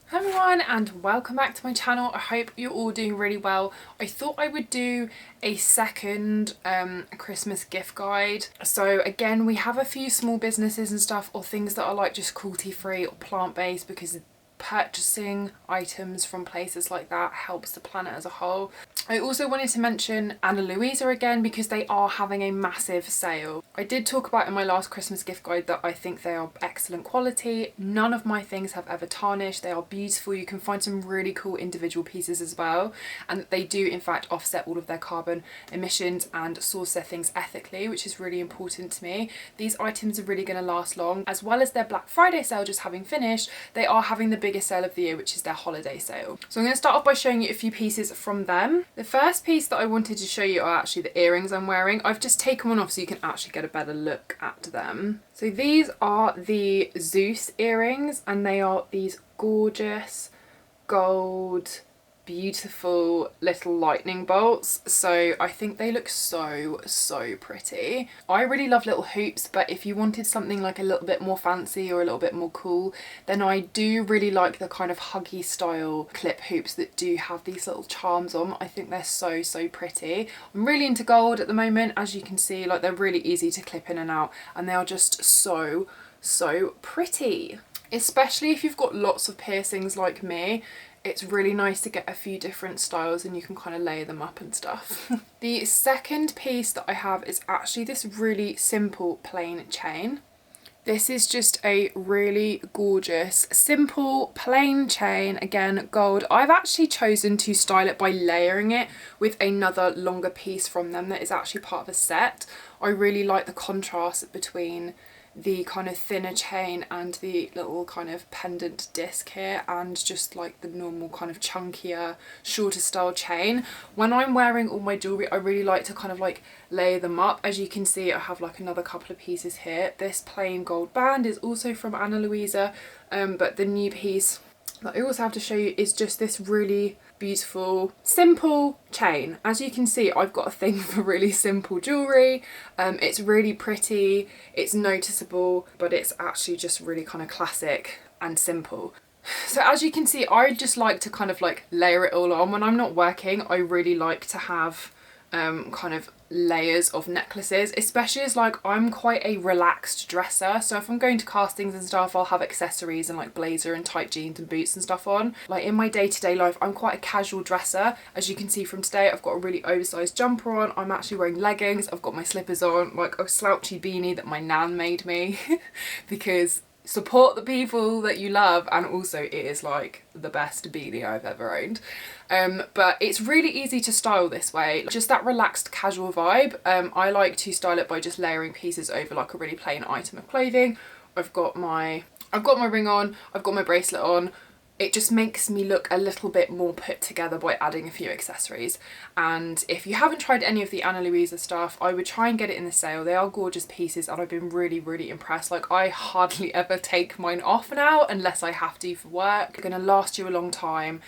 Hi everyone and welcome back to my channel. I hope you're all doing really well. I thought I would do a second Christmas gift guide. So again, we have a few small businesses and stuff, or things that are like just cruelty free or plant-based, because purchasing items from places like that helps the planet as a whole. I also wanted to mention Luisa again because they are having a massive sale. I did talk about in my last Christmas gift guide that I think they are excellent quality. None of my things have ever tarnished. They are beautiful. You can find some really cool individual pieces as well, and they do in fact offset all of their carbon emissions and source their things ethically, which is really important to me. These items are really going to last long. As well as their Black Friday sale just having finished, they are having the biggest sale of the year, which is their holiday sale. So I'm going to start off by showing you a few pieces from them. The first piece that I wanted to show you are actually the earrings I'm wearing. I've just taken one off so you can actually get a better look at them. So these are the Zeus earrings, and they are these gorgeous gold, beautiful little lightning bolts. So I think they look so pretty. I really love little hoops, but if you wanted something like a little bit more fancy or a little bit more cool, then I do really like the kind of huggy style clip hoops that do have these little charms on. I think they're so pretty. I'm really into gold at the moment, as you can see. Like, they're really easy to clip in and out, and they are just so pretty. Especially if you've got lots of piercings like me, it's really nice to get a few different styles and you can kind of layer them up and stuff. The second piece that I have is actually this really simple plain chain. This is just a really gorgeous, simple, plain chain, again, gold. I've actually chosen to style it by layering it with another longer piece from them that is actually part of a set. I really like the contrast between the kind of thinner chain and the little kind of pendant disc here, and just like the normal kind of chunkier, shorter style chain. When I'm wearing all my jewellery, I really like to kind of like layer them up. As you can see, I have like another couple of pieces here. This plain gold band is also from Ana Luisa, but the new piece that I also have to show you is just this really beautiful, simple chain. As you can see, I've got a thing for really simple jewellery. It's really pretty, it's noticeable, but it's actually just really kind of classic and simple. So as you can see, I just like to kind of like layer it all on. When I'm not working, I really like to have kind of layers of necklaces, especially as like I'm quite a relaxed dresser. So if I'm going to castings and stuff, I'll have accessories and like blazer and tight jeans and boots and stuff on. Like in my day-to-day life, I'm quite a casual dresser. As you can see from today, I've got a really oversized jumper on. I'm actually wearing leggings. I've got my slippers on, like a slouchy beanie that my nan made me because support the people that you love, and also it is like the best beanie I've ever owned. But it's really easy to style this way, just that relaxed casual vibe. I like to style it by just layering pieces over like a really plain item of clothing. I've got my ring on, I've got my bracelet on. It just makes me look a little bit more put together by adding a few accessories. And if you haven't tried any of the Ana Luisa stuff, I would try and get it in the sale. They are gorgeous pieces and I've been really impressed. Like, I hardly ever take mine off now unless I have to for work. They're going to last you a long time.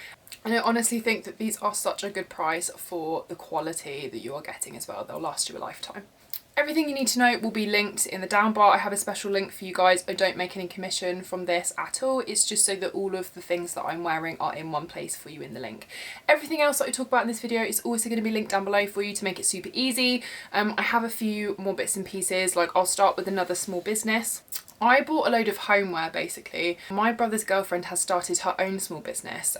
And I honestly think that these are such a good price for the quality that you are getting as well. They'll last you a lifetime. Everything you need to know will be linked in the down bar. I have a special link for you guys. I don't make any commission from this at all. It's just so that all of the things that I'm wearing are in one place for you in the link. Everything else that I talk about in this video is also going to be linked down below for you to make it super easy. I have a few more bits and pieces. Like, I'll start with another small business. I bought a load of homeware basically. My brother's girlfriend has started her own small business.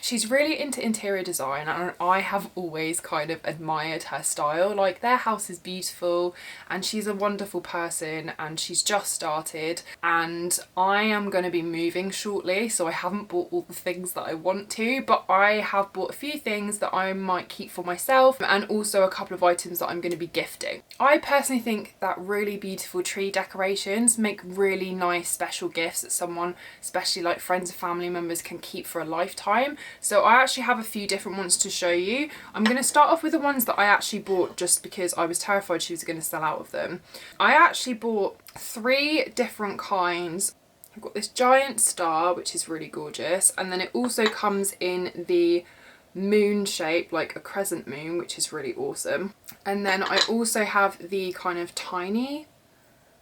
She's really into interior design and I have always kind of admired her style. Like, their house is beautiful and she's a wonderful person and she's just started, and I am going to be moving shortly, so I haven't bought all the things that I want to, but I have bought a few things that I might keep for myself and also a couple of items that I'm going to be gifting. I personally think that really beautiful tree decorations make really nice special gifts that someone, especially like friends and family members, can keep for a lifetime. So I actually have a few different ones to show you. I'm going to start off with the ones that I actually bought just because I was terrified she was going to sell out of them. I actually bought 3 different kinds. I've got this giant star, which is really gorgeous, and then it also comes in the moon shape, like a crescent moon, which is really awesome. And then I also have the kind of tiny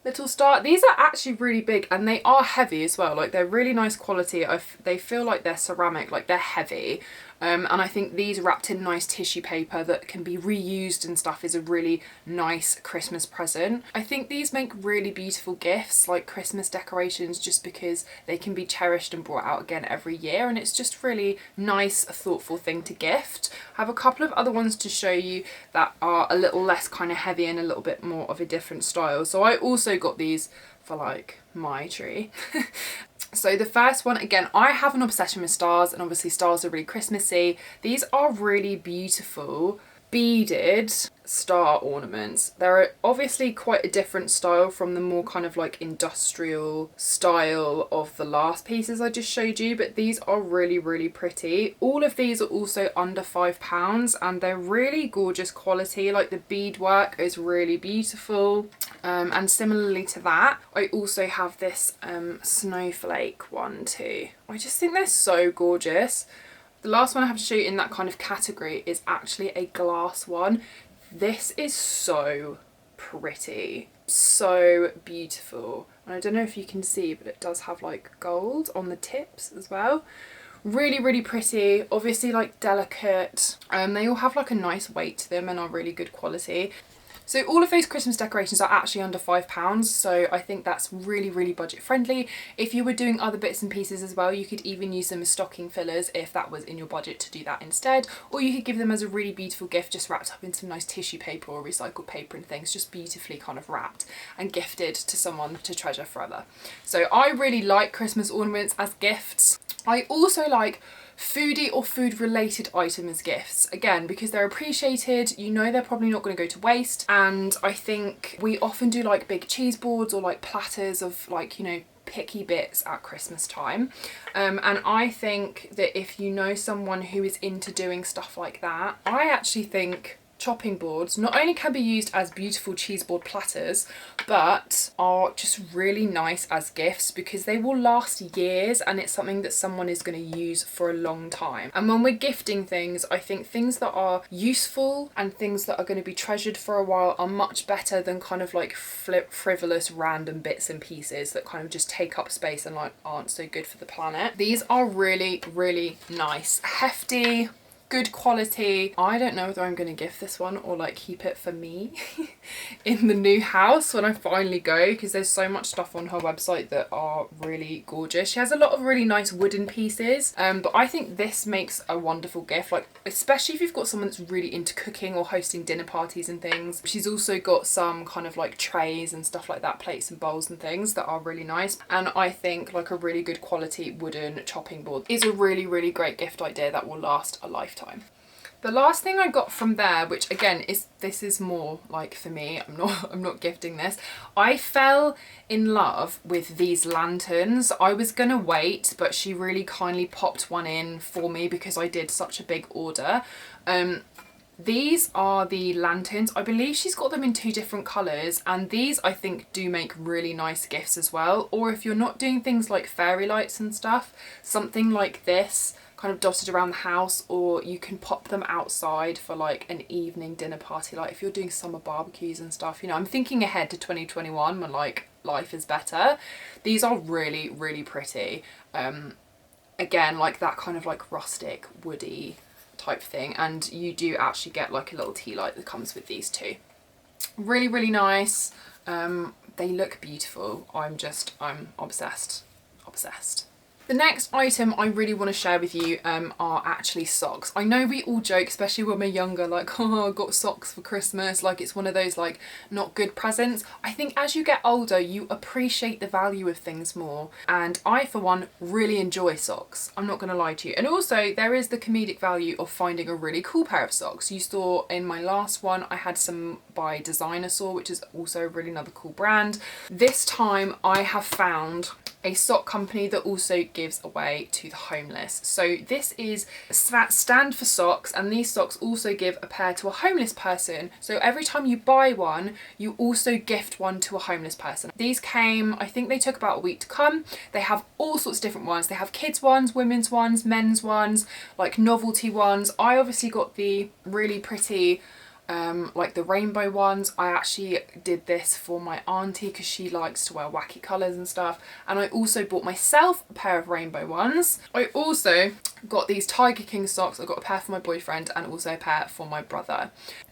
little star. These are actually really big and they are heavy as well. Like they're really nice quality. They feel like they're ceramic, like they're heavy. And I think these wrapped in nice tissue paper that can be reused and stuff is a really nice Christmas present. I think these make really beautiful gifts, like Christmas decorations, just because they can be cherished and brought out again every year, and it's just really nice, a thoughtful thing to gift. I have a couple of other ones to show you that are a little less kind of heavy and a little bit more of a different style. So I also got these for like my tree. So the first one, again, I have an obsession with stars, and obviously stars are really Christmassy. These are really beautiful beaded star ornaments. They're obviously quite a different style from the more kind of like industrial style of the last pieces I just showed you, but these are really, really pretty. All of these are also under £5 and they're really gorgeous quality. Like the beadwork is really beautiful. And similarly to that, I also have this snowflake one too. I just think they're so gorgeous. The last one I have to show you in that kind of category is actually a glass one. This is so pretty, so beautiful. And I don't know if you can see, but it does have like gold on the tips as well. Really, really pretty, obviously like delicate. They all have like a nice weight to them and are really good quality. So all of those Christmas decorations are actually under £5, so I think that's really, really budget friendly. If you were doing other bits and pieces as well, you could even use them as stocking fillers if that was in your budget to do that instead, or you could give them as a really beautiful gift just wrapped up in some nice tissue paper or recycled paper and things, just beautifully kind of wrapped and gifted to someone to treasure forever. So I really like Christmas ornaments as gifts. I also like foodie or food related items as gifts, again because they're appreciated, you know they're probably not going to go to waste, and I think we often do like big cheese boards or like platters of like, you know, picky bits at Christmas time, and I think that if you know someone who is into doing stuff like that, I actually think chopping boards not only can be used as beautiful cheese board platters, but are just really nice as gifts because they will last years and it's something that someone is going to use for a long time. And when we're gifting things, I think things that are useful and things that are going to be treasured for a while are much better than kind of like frivolous random bits and pieces that kind of just take up space and like aren't so good for the planet. These are really, really nice, hefty, good quality. I don't know whether I'm going to gift this one or like keep it for me in the new house when I finally go, because there's so much stuff on her website that are really gorgeous. She has a lot of really nice wooden pieces, but I think this makes a wonderful gift, like especially if you've got someone that's really into cooking or hosting dinner parties and things. She's also got some kind of like trays and stuff like that, plates and bowls and things that are really nice, and I think like a really good quality wooden chopping board is a really, really great gift idea that will last a lifetime. The last thing I got from there, which again is, this is more like for me, I'm not gifting this. I fell in love with these lanterns. I was gonna wait, but she really kindly popped one in for me because I did such a big order. These are the lanterns. I believe she's got them in 2 different colours, and these I think do make really nice gifts as well. Or if you're not doing things like fairy lights and stuff, something like this kind of dotted around the house, or you can pop them outside for like an evening dinner party, like if you're doing summer barbecues and stuff. You know, I'm thinking ahead to 2021 when like life is better. These are really, really pretty. Again, like that kind of like rustic woody type thing, and you do actually get like a little tea light that comes with these too. Really, really nice. They look beautiful. I'm obsessed. The next item I really want to share with you are actually socks. I know we all joke, especially when we're younger, like, oh, I got socks for Christmas, like it's one of those like not good presents. I think as you get older, you appreciate the value of things more, and I for one really enjoy socks, I'm not going to lie to you. And also there is the comedic value of finding a really cool pair of socks. You saw in my last one I had some by Designosaur, which is also really another cool brand. This time I have found a sock company that also gives away to the homeless. So this is Stand for Socks, and these socks also give a pair to a homeless person. So every time you buy one, you also gift one to a homeless person. These came, I think they took about a week to come. They have all sorts of different ones. They have kids ones, women's ones, men's ones, like novelty ones. I obviously got the really pretty like the rainbow ones. I actually did this for my auntie because she likes to wear wacky colours and stuff, and I also bought myself a pair of rainbow ones. I also got these Tiger King socks. I got a pair for my boyfriend and also a pair for my brother.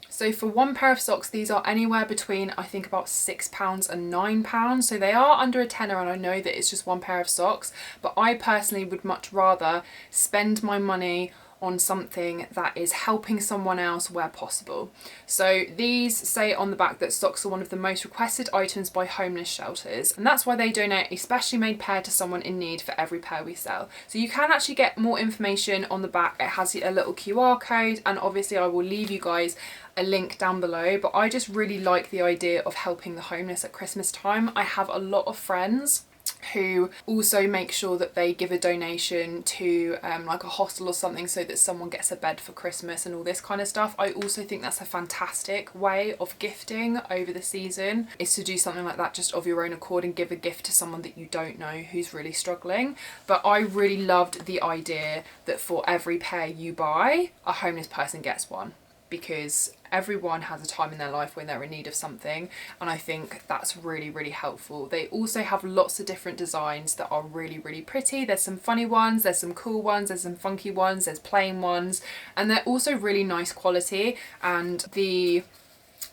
So for one pair of socks, these are anywhere between, I think, about £6 and £9. So they are under a tenner, and I know that it's just one pair of socks, but I personally would much rather spend my money on something that is helping someone else where possible. So these say on the back that socks are one of the most requested items by homeless shelters, and that's why they donate a specially made pair to someone in need for every pair we sell. So you can actually get more information on the back. It has a little QR code, and obviously I will leave you guys a link down below, but I just really like the idea of helping the homeless at Christmas time. I have a lot of friends who also make sure that they give a donation to like a hostel or something so that someone gets a bed for Christmas and all this kind of stuff. I also think that's a fantastic way of gifting over the season, is to do something like that just of your own accord and give a gift to someone that you don't know who's really struggling. But I really loved the idea that for every pair you buy, a homeless person gets one, because everyone has a time in their life when they're in need of something, and I think that's really, really helpful. They also have lots of different designs that are really, really pretty. There's some funny ones, there's some cool ones, there's some funky ones, there's plain ones, and they're also really nice quality, and the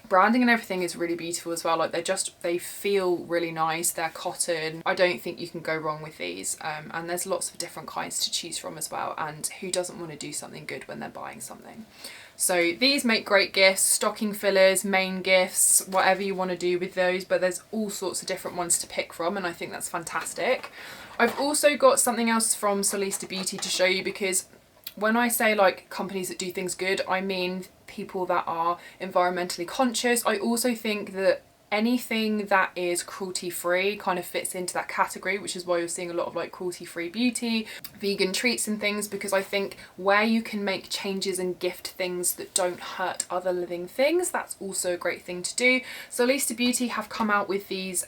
branding and everything is really beautiful as well. Like they feel really nice, they're cotton. I don't think you can go wrong with these, and there's lots of different kinds to choose from as well, and who doesn't want to do something good when they're buying something? So these make great gifts, stocking fillers, main gifts, whatever you want to do with those, but there's all sorts of different ones to pick from, and I think that's fantastic. I've also got something else from Seoulista Beauty to show you, because when I say like companies that do things good, I mean people that are environmentally conscious. I also think that anything that is cruelty free kind of fits into that category, which is why you're seeing a lot of like cruelty free beauty, vegan treats and things, because I think where you can make changes and gift things that don't hurt other living things, that's also a great thing to do. So Seoulista Beauty have come out with these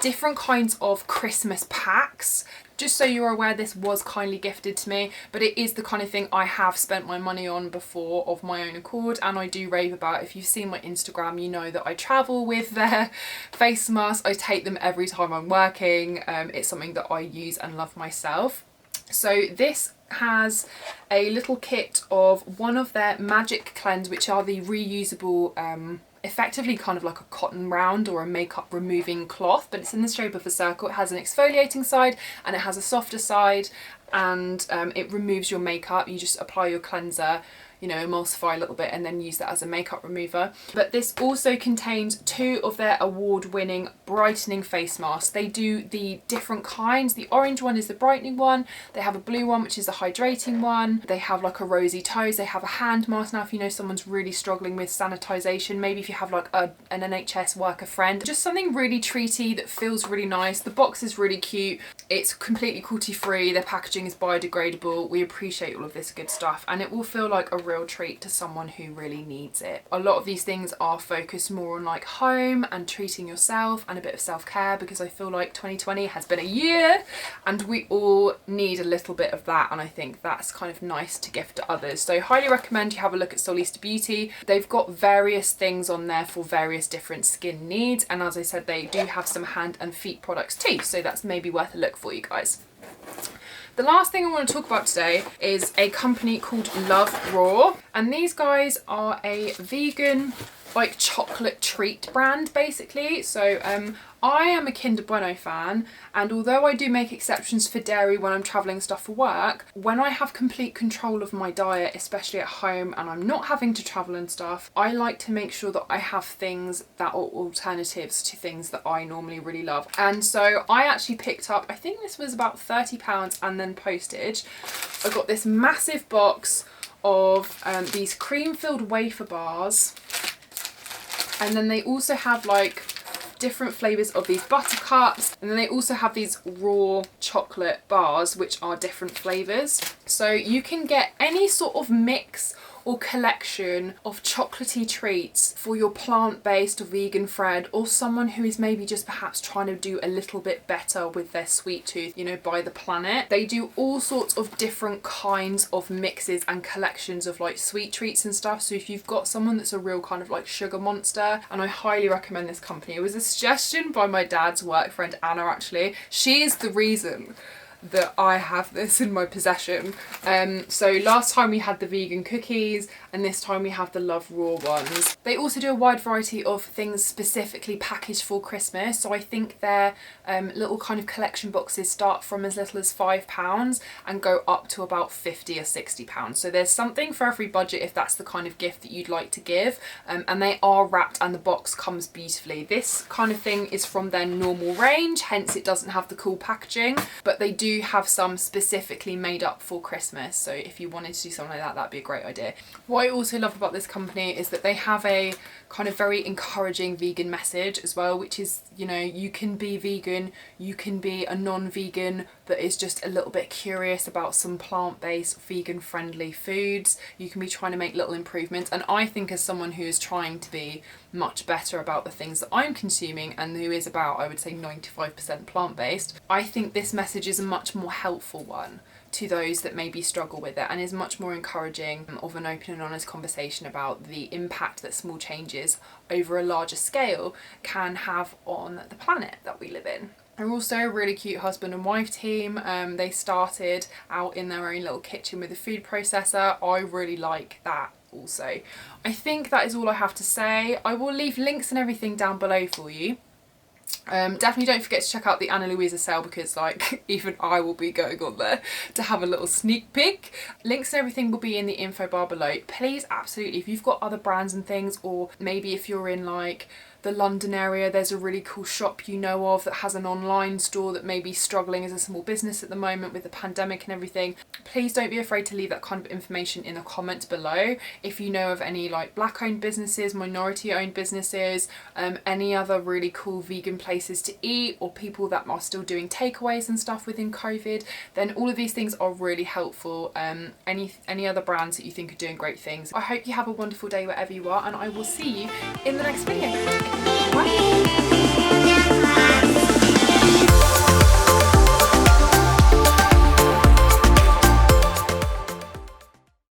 different kinds of Christmas packs. Just so you're aware, this was kindly gifted to me, but it is the kind of thing I have spent my money on before of my own accord, and I do rave about. If you've seen my Instagram, you know that I travel with their face masks. I take them every time I'm working. It's something that I use and love myself. So this has a little kit of one of their magic cleanse, which are the reusable effectively kind of like a cotton round or a makeup removing cloth, but it's in the shape of a circle. It has an exfoliating side and it has a softer side, and it removes your makeup. You just apply your cleanser, you know, emulsify a little bit and then use that as a makeup remover. But this also contains 2 of their award-winning brightening face masks. They do the different kinds. The orange one is the brightening one. They have a blue one, which is the hydrating one. They have like a rosy toes. They have a hand mask. Now, if you know someone's really struggling with sanitization, maybe if you have like an NHS worker friend, just something really treaty that feels really nice. The box is really cute. It's completely cruelty free. Their packaging is biodegradable. We appreciate all of this good stuff, and it will feel like a real treat to someone who really needs it. A lot of these things are focused more on like home and treating yourself and a bit of self-care, because I feel like 2020 has been a year and we all need a little bit of that, and I think that's kind of nice to gift to others. So highly recommend you have a look at Seoulista Beauty. They've got various things on there for various different skin needs, and as I said, they do have some hand and feet products too, so that's maybe worth a look for you guys. The last thing I want to talk about today is a company called Love Raw, and these guys are a vegan like chocolate treat brand basically. So I am a Kinder Bueno fan, and although I do make exceptions for dairy when I'm travelling stuff for work, when I have complete control of my diet, especially at home, and I'm not having to travel and stuff, I like to make sure that I have things that are alternatives to things that I normally really love. And so I actually picked up, I think this was about £30 and then postage. I got this massive box of these cream-filled wafer bars, and then they also have like different flavours of these buttercups, and then they also have these raw chocolate bars which are different flavours. So you can get any sort of mix or collection of chocolatey treats for your plant-based or vegan friend, or someone who is maybe just perhaps trying to do a little bit better with their sweet tooth, you know, by the planet. They do all sorts of different kinds of mixes and collections of like sweet treats and stuff. So if you've got someone that's a real kind of like sugar monster, and I highly recommend this company. It was a suggestion by my dad's work friend Anna, actually. She is the reason that I have this in my possession. So last time we had the vegan cookies, and this time we have the Love Raw ones. They also do a wide variety of things specifically packaged for Christmas. So I think their little kind of collection boxes start from as little as £5 and go up to about £50 or £60. So there's something for every budget if that's the kind of gift that you'd like to give. And they are wrapped and the box comes beautifully. This kind of thing is from their normal range, hence it doesn't have the cool packaging, but they do have some specifically made up for Christmas. So if you wanted to do something like that, that'd be a great idea. What I also love about this company is that they have a kind of very encouraging vegan message as well, which is, you know, you can be vegan, you can be a non-vegan that is just a little bit curious about some plant-based vegan friendly foods. You can be trying to make little improvements, and I think as someone who is trying to be much better about the things that I'm consuming, and who is about, I would say, 95% plant-based, I think this message is a much more helpful one to those that maybe struggle with it, and is much more encouraging of an open and honest conversation about the impact that small changes over a larger scale can have on the planet that we live in. They're also a really cute husband and wife team. They started out in their own little kitchen with a food processor. I really like that also. I think that is all I have to say. I will leave links and everything down below for you. Definitely don't forget to check out the Ana Luisa sale, because like even I will be going on there to have a little sneak peek. Links and everything will be in the info bar below. Please, absolutely, if you've got other brands and things, or maybe if you're in like the London area, there's a really cool shop you know of that has an online store that may be struggling as a small business at the moment with the pandemic and everything, please don't be afraid to leave that kind of information in the comments below. If you know of any like black owned businesses, minority owned businesses, any other really cool vegan places to eat, or people that are still doing takeaways and stuff within COVID, then all of these things are really helpful. Any other brands that you think are doing great things. I hope you have a wonderful day wherever you are, and I will see you in the next video. Bye.